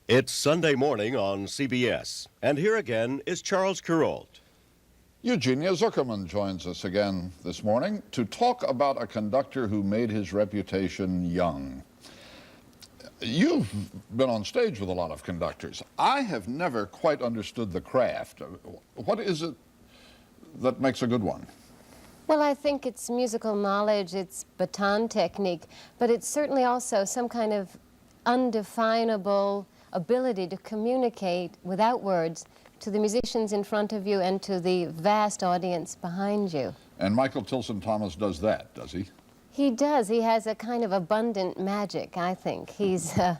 It's Sunday morning on CBS, and here again is Charles Kuralt. Eugenia Zuckerman joins us again this morning to talk about a conductor who made his reputation young. You've been on stage with a lot of conductors. I have never quite understood the craft. What is it that makes a good one? Well, I think it's musical knowledge, it's baton technique, but it's certainly also some kind of undefinable ability to communicate without words to the musicians in front of you and to the vast audience behind you. And Michael Tilson Thomas does that, does he? He does. He has a kind of abundant magic, I think. He's a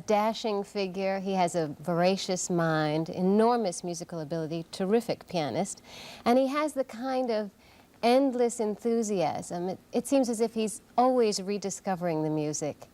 dashing figure. He has a voracious mind, enormous musical ability, terrific pianist, and he has the kind of endless enthusiasm. It seems as if he's always rediscovering the music.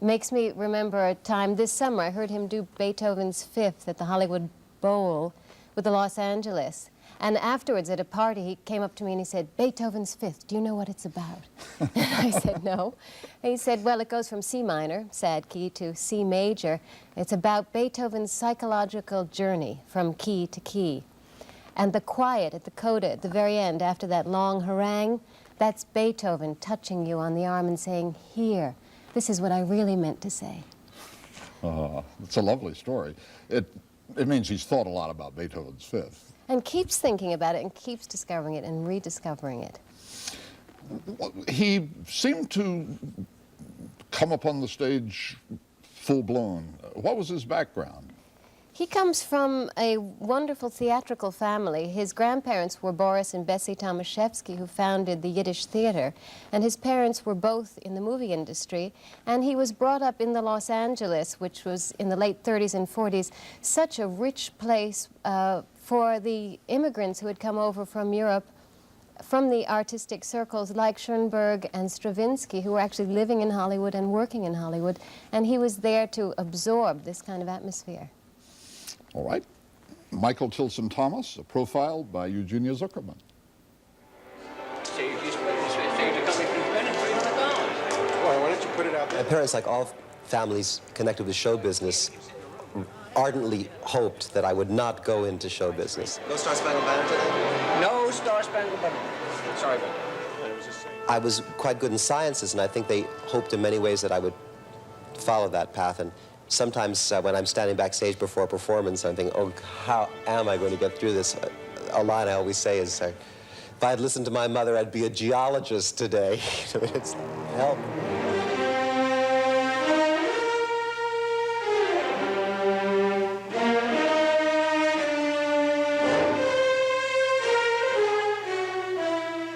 Makes me remember a time this summer I heard him do Beethoven's Fifth at the Hollywood Bowl with the Los Angeles. And afterwards at a party he came up to me and he said, "Beethoven's Fifth, do you know what it's about?" And I said, "No." And he said, "Well, it goes from C minor, sad key, to C major. It's about Beethoven's psychological journey from key to key. And the quiet at the coda at the very end after that long harangue, that's Beethoven touching you on the arm and saying, 'Here, this is what I really meant to say.'" It's a lovely story. It means he's thought a lot about Beethoven's Fifth. And keeps thinking about it and keeps discovering it and rediscovering it. He seemed to come upon the stage full-blown. What was his background? He comes from a wonderful theatrical family. His grandparents were Boris and Bessie Tomaszewski, who founded the Yiddish Theater, and his parents were both in the movie industry, and he was brought up in the Los Angeles, which was in the late 30s and 40s, such a rich place for the immigrants who had come over from Europe, from the artistic circles like Schoenberg and Stravinsky, who were actually living in Hollywood and working in Hollywood, and he was there to absorb this kind of atmosphere. All right. Michael Tilson Thomas, a profile by Eugenia Zuckerman. Why don't you put it out there? My parents, like all families connected with show business, ardently hoped that I would not go into show business. No Star Spangled Banner today? No Star Spangled Banner. Sorry, but I was quite good in sciences, and I think they hoped in many ways that I would follow that path. And sometimes when I'm standing backstage before a performance, I'm thinking, oh, how am I going to get through this? A line I always say is, if I had listened to my mother, I'd be a geologist today. It's help.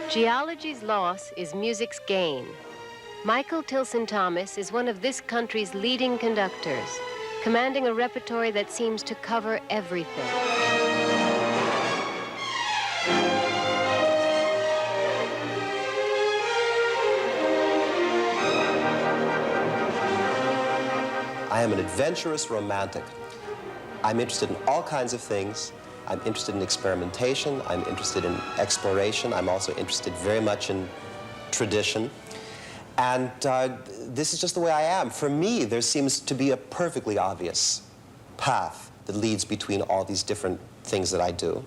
Geology's loss is music's gain. Michael Tilson Thomas is one of this country's leading conductors, commanding a repertoire that seems to cover everything. I am an adventurous romantic. I'm interested in all kinds of things. I'm interested in experimentation. I'm interested in exploration. I'm also interested very much in tradition. And this is just the way I am. For me, there seems to be a perfectly obvious path that leads between all these different things that I do.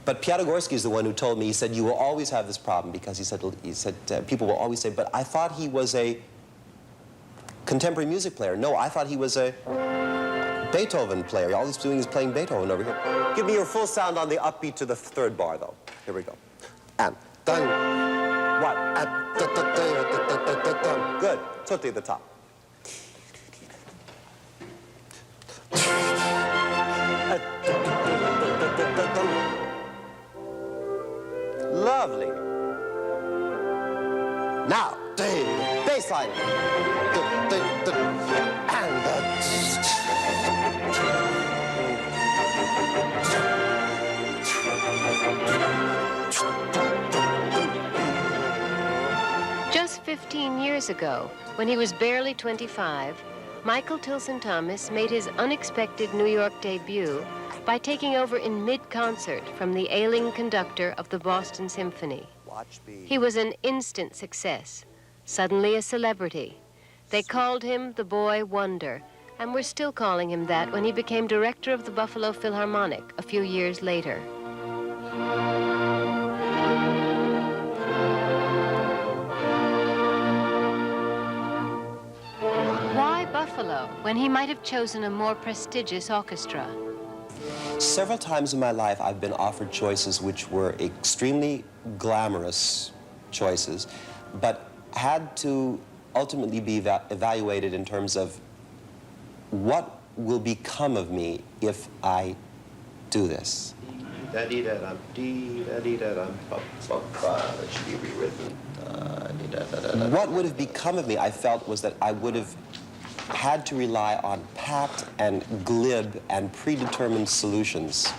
But Piatigorsky is the one who told me, he said, you will always have this problem, because he said people will always say, but I thought he was a contemporary music player. No, I thought he was a Beethoven player. All he's doing is playing Beethoven over here. Give me your full sound on the upbeat to the third bar, though. Here we go. And dun. What? Good. Tutti at the top. Lovely. Now, bass line. And Just 15 years ago, when he was barely 25, Michael Tilson Thomas made his unexpected New York debut by taking over in mid-concert from the ailing conductor of the Boston Symphony. He was an instant success, suddenly a celebrity. They called him the Boy Wonder, And we're still calling him that when he became director of the Buffalo Philharmonic a few years later. Why Buffalo, when he might have chosen a more prestigious orchestra? Several times in my life, I've been offered choices which were extremely glamorous choices, but had to ultimately be evaluated in terms of what will become of me if I do this. That should be rewritten. What would have become of me, I felt, was that I would have had to rely on pat and glib and predetermined solutions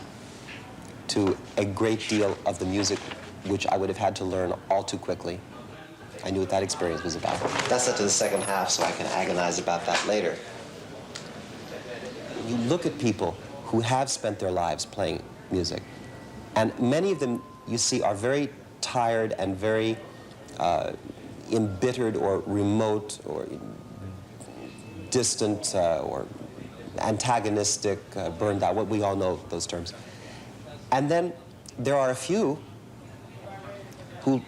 to a great deal of the music which I would have had to learn all too quickly. I knew what that experience was about. That's up to the second half, so I can agonize about that later. You look at people who have spent their lives playing music, and many of them, you see, are very tired and very embittered or remote or distant or antagonistic, burned out, what we all know those terms. And then there are a few who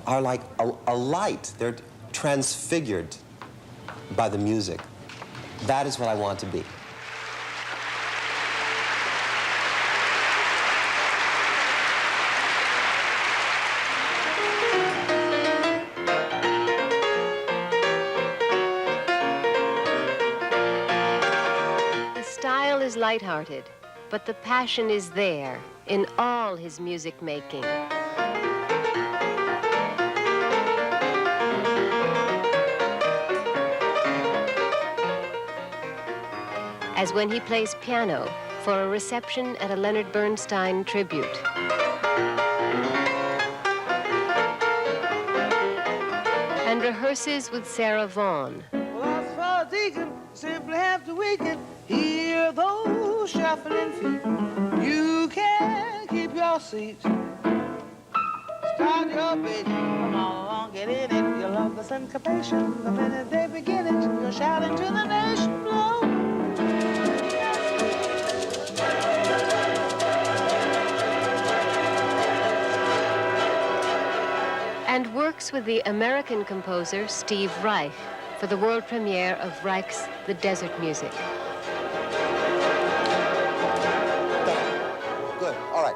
are like a light. They're transfigured by the music. That is what I want to be. The style is lighthearted, but the passion is there in all his music making. As when he plays piano for a reception at a Leonard Bernstein tribute. And rehearses with Sarah Vaughan. Well, as far as he can simply have to weaken, hear those shuffling feet. You can keep your seat. Start your beat. Come on along, get in it. You'll love the syncopation. The minute they begin it, you're shouting to the nation below. And works with the American composer Steve Reich for the world premiere of Reich's The Desert Music. Good, all right.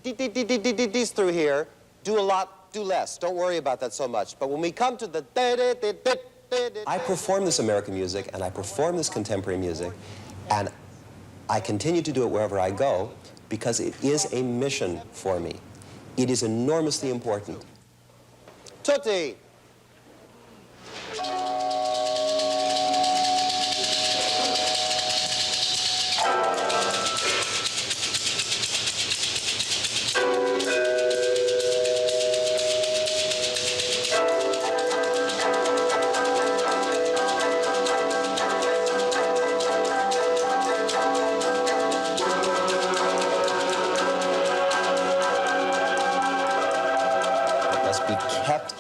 D's through here, do a lot, do less. Don't worry about that so much. But when we come to the I perform this American music and I perform this contemporary music, and I continue to do it wherever I go because it is a mission for me. It is enormously important. Tutti!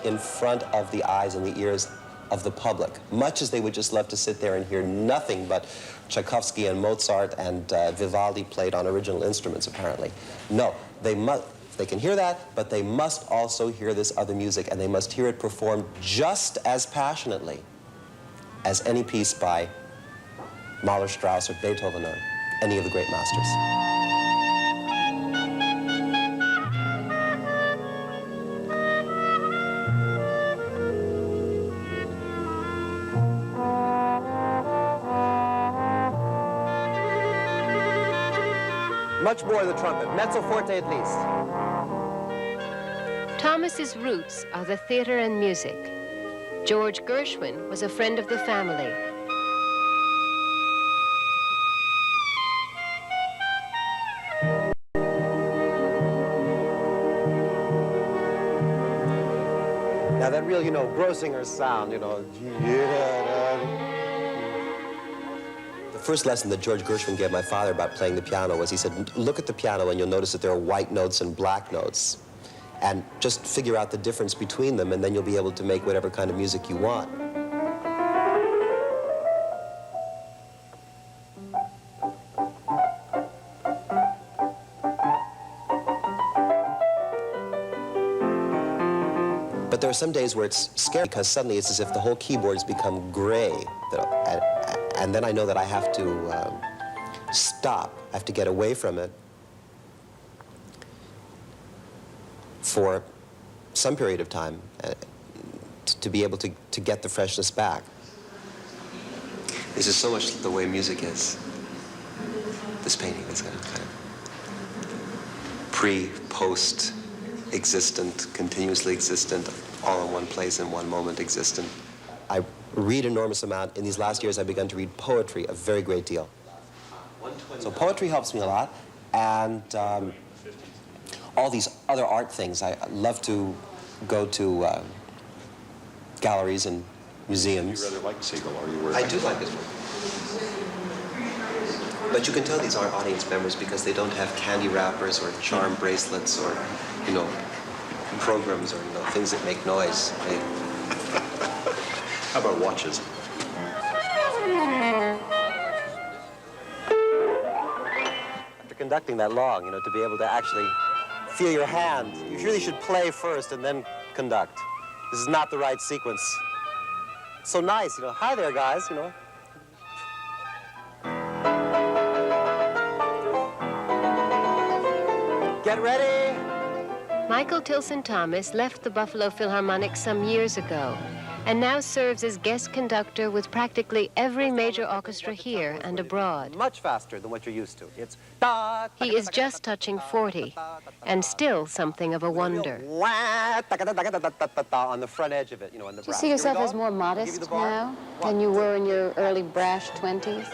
In front of the eyes and the ears of the public, much as they would just love to sit there and hear nothing but Tchaikovsky and Mozart and Vivaldi played on original instruments, apparently. No, they can hear that, but they must also hear this other music, and they must hear it performed just as passionately as any piece by Mahler, Strauss, or Beethoven, or any of the great masters. Much more of the trumpet, mezzo forte at least. Thomas's roots are the theater and music. George Gershwin was a friend of the family. Now that real, Grosinger sound, The first lesson that George Gershwin gave my father about playing the piano was he said, look at the piano and you'll notice that there are white notes and black notes. And just figure out the difference between them, and then you'll be able to make whatever kind of music you want. But there are some days where it's scary because suddenly it's as if the whole keyboard's become gray. And then I know that I have to stop. I have to get away from it for some period of time to be able to get the freshness back. This is so much the way music is. This painting is kind of pre, post, existent, continuously existent, all in one place, in one moment existent. I read an enormous amount. In these last years, I've begun to read poetry a very great deal. So poetry helps me a lot, and all these other art things. I love to go to galleries and museums. You rather like Siegel, or you were? I do like his work. But you can tell these aren't audience members because they don't have candy wrappers or charm bracelets or, you know, programs or, you know, things that make noise. How about watches? After conducting that long, you know, to be able to actually feel your hand, you really should play first and then conduct. This is not the right sequence. So nice, you know. Hi there, guys, you know. Get ready. Michael Tilson Thomas left the Buffalo Philharmonic some years ago and now serves as guest conductor with practically every major orchestra here and abroad. Much faster than what you're used to. It's He is just touching 40 and still something of a wonder. On the front edge of it, you know, on the Do you brass. see yourself Here we as go. more Give you modest the bar. now than you were in your early brash 20s?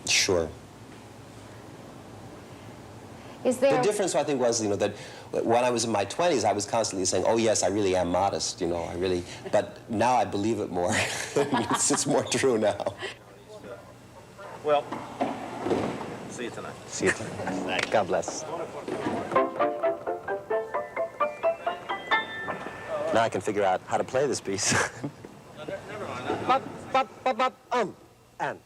Sure. Is there... The difference, I think, was, you know, that when I was in my 20s, I was constantly saying, oh, yes, I really am modest, you know, I really... But now I believe it more. It's more true now. Well, see you tonight. See you tonight. God bless. Now I can figure out how to play this piece. Never mind. Bop, bop, bop, bop, and...